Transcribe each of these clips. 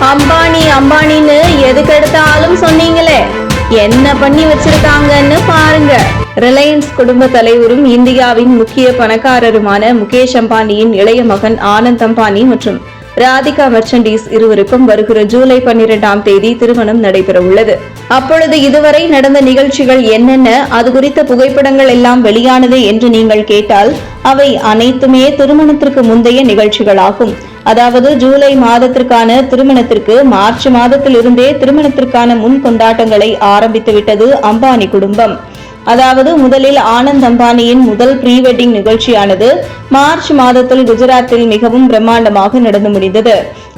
அம்பானி அம்பானின்னு எதுக்கு எடுத்தாலும் சொன்னீங்களே, என்ன பண்ணி வச்சிருக்காங்கன்னு பாருங்க. ரிலையன்ஸ் குடும்ப தலைவரும் இந்தியாவின் முக்கிய பணக்காரருமான முகேஷ் அம்பானியின் இளைய மகன் ஆனந்த் அம்பானி மற்றும் ராதிகா மெர்ச்சன்டீஸ் இருவருக்கும் வருகிற ஜூலை 12ஆம் தேதி திருமணம் நடைபெற உள்ளது. அப்பொழுது இதுவரை நடந்த நிகழ்ச்சிகள் என்னென்ன, அது குறித்த புகைப்படங்கள் எல்லாம் வெளியானது என்று நீங்கள் கேட்டால் அவை அனைத்துமே திருமணத்திற்கு முந்தைய நிகழ்ச்சிகளாகும். அதாவது ஜூலை மாதத்திற்கான திருமணத்திற்கு மார்ச் மாதத்தில் இருந்தே திருமணத்திற்கான முன் கொண்டாட்டங்களை ஆரம்பித்துவிட்டது அம்பானி குடும்பம். அதாவது முதலில் ஆனந்த் அம்பானியின் முதல் ப்ரீ வெட்டிங் நிகழ்ச்சியானது மார்ச் மாதத்தில் குஜராத்தில் மிகவும் பிரம்மாண்டமாக நடந்து முடிந்தது.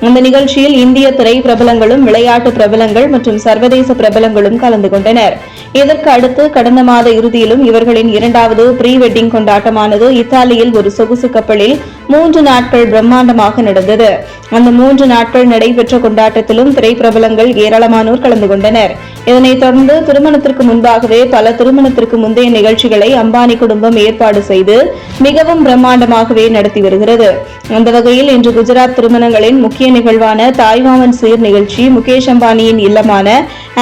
அந்த நிகழ்ச்சியில் இந்திய திரை பிரபலங்களும் விளையாட்டு பிரபலங்கள் மற்றும் சர்வதேச பிரபலங்களும் கலந்து கொண்டனர். இதற்கு அடுத்து கடந்த மாத இறுதியிலும் இவர்களின் இரண்டாவது ப்ரீ வெட்டிங் கொண்டாட்டமானது இத்தாலியில் ஒரு சொகுசு கப்பலில் 3 நாட்கள் பிரம்மாண்டமாக நடந்தது. அந்த 3 நாட்கள் நடைபெற்ற கொண்டாட்டத்திலும் திரைப்பிரபலங்கள் ஏராளமானோர் கலந்து கொண்டனர். இதனைத் தொடர்ந்து திருமணத்திற்கு முன்பாகவே பல திருமணத்திற்கு முந்தைய நிகழ்ச்சிகளை அம்பானி குடும்பம் ஏற்பாடு செய்து மிகவும் பிரம்மாண்டமாகவே நடத்தி வருகிறது. அந்த வகையில் இன்று குஜராத் திருமணங்களின் முக்கிய நிகழ்வான தாய்மாமன் சீர் நிகழ்ச்சி முகேஷ் அம்பானியின் இல்லமான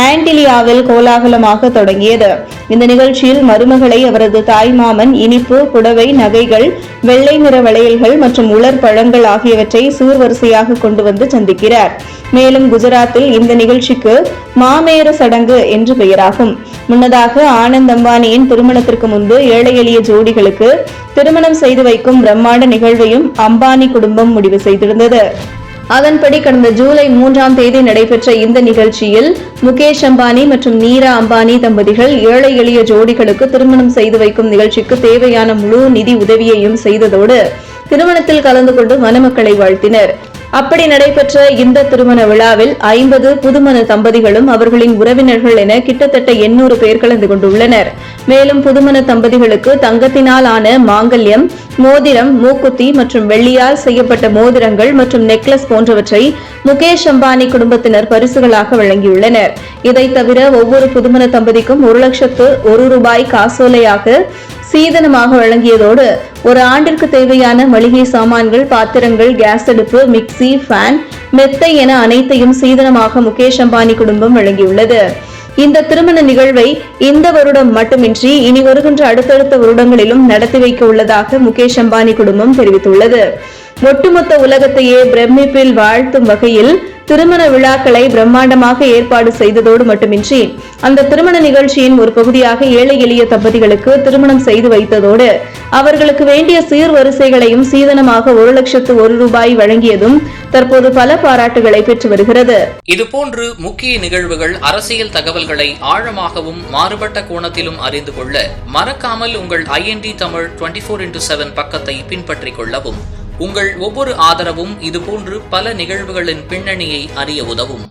ஆன்டிலியாவில் கோலாகலமாக தொடங்கியது. இந்த நிகழ்ச்சியில் மருமகளை அவரது தாய்மாமன் இனிப்பு, புடவை, நகைகள், வெள்ளை நிற வளையல்கள் மற்றும் உலர் பழங்கள் ஆகியவற்றை சீர்வரிசையாக கொண்டு வந்து சந்திக்கிறார். மேலும் குஜராத்தில் இந்த நிகழ்ச்சிக்கு மாமேர சடங்கு என்று பெயராகும். முன்னதாக ஆனந்த் அம்பானியின் திருமணத்திற்கு முன்பு ஏழை எளிய ஜோடிகளுக்கு திருமணம் செய்து வைக்கும் பிரம்மாண்ட நிகழ்வையும் அம்பானி குடும்பம் முடிவு செய்திருந்தது. அதன்படி கடந்த ஜூலை 3ஆம் தேதி நடைபெற்ற இந்த நிகழ்ச்சியில் முகேஷ் அம்பானி மற்றும் நீரா அம்பானி தம்பதிகள் ஏழை எளிய ஜோடிகளுக்கு திருமணம் செய்து வைக்கும் நிகழ்ச்சிக்கு தேவையான முழு நிதி உதவியையும் செய்ததோடு திருமணத்தில் கலந்து கொண்டு மணமக்களை வாழ்த்தினர். அப்படி நடைபெற்ற இந்த திருமண விழாவில் 50 புதுமண தம்பதிகளும் அவர்களின் உறவினர்கள் என கிட்டத்தட்ட 800 பேர் கலந்து கொண்டுள்ளனர். மேலும் புதுமண தம்பதிகளுக்கு தங்கத்தினால் ஆன மாங்கல்யம், மோதிரம், மூக்குத்தி மற்றும் வெள்ளியால் செய்யப்பட்ட மோதிரங்கள் மற்றும் நெக்லஸ் போன்றவற்றை முகேஷ் அம்பானி குடும்பத்தினர் பரிசுகளாக வழங்கியுள்ளனர். இதை தவிர ஒவ்வொரு புதுமண தம்பதிக்கும் 1,00,001 ரூபாய் காசோலையாக சீதனமாக வழங்கியதோடு ஒரு ஆண்டிற்கு தேவையான மளிகை சாமான்கள், பாத்திரங்கள், கேஸ் அடுப்பு, மிக்சி, ஃபேன், மெத்தை என அனைத்தையும் சீதனமாக முகேஷ் அம்பானி குடும்பம் வழங்கியுள்ளது. இந்த திருமண நிகழ்வை இந்த வருடம் மட்டுமின்றி இனி வருகின்ற அடுத்தடுத்த வருடங்களிலும் நடத்தி வைக்க உள்ளதாக முகேஷ் அம்பானி குடும்பம் தெரிவித்துள்ளது. ஒட்டுமொத்த உலகத்தையே பிரமிப்பில் வாழ்த்தும் வகையில் திருமண விழாக்களை பிரம்மாண்டமாக ஏற்பாடு செய்ததோடு மட்டுமின்றி அந்த திருமண நிகழ்ச்சியின் ஒரு பகுதியாக ஏழை எளிய தம்பதிகளுக்கு திருமணம் செய்து வைத்ததோடு அவர்களுக்கு வேண்டிய சீர்வரிசைகளையும் சீதனமாக 1,00,001 ரூபாய் வழங்கியதும் தற்போது பல பாராட்டுகளை பெற்று வருகிறது. இதுபோன்று முக்கிய நிகழ்வுகள், அரசியல் தகவல்களை ஆழமாகவும் மாறுபட்ட கோணத்திலும் அறிந்து கொள்ள மறக்காமல் உங்கள் IND தமிழ் 24x7 பக்கத்தை பின்பற்றிக் கொள்ளவும். உங்கள் ஒவ்வொரு ஆதரவும் இதுபோன்று பல நிகழ்வுகளின் பின்னணியை அறிய உதவும்.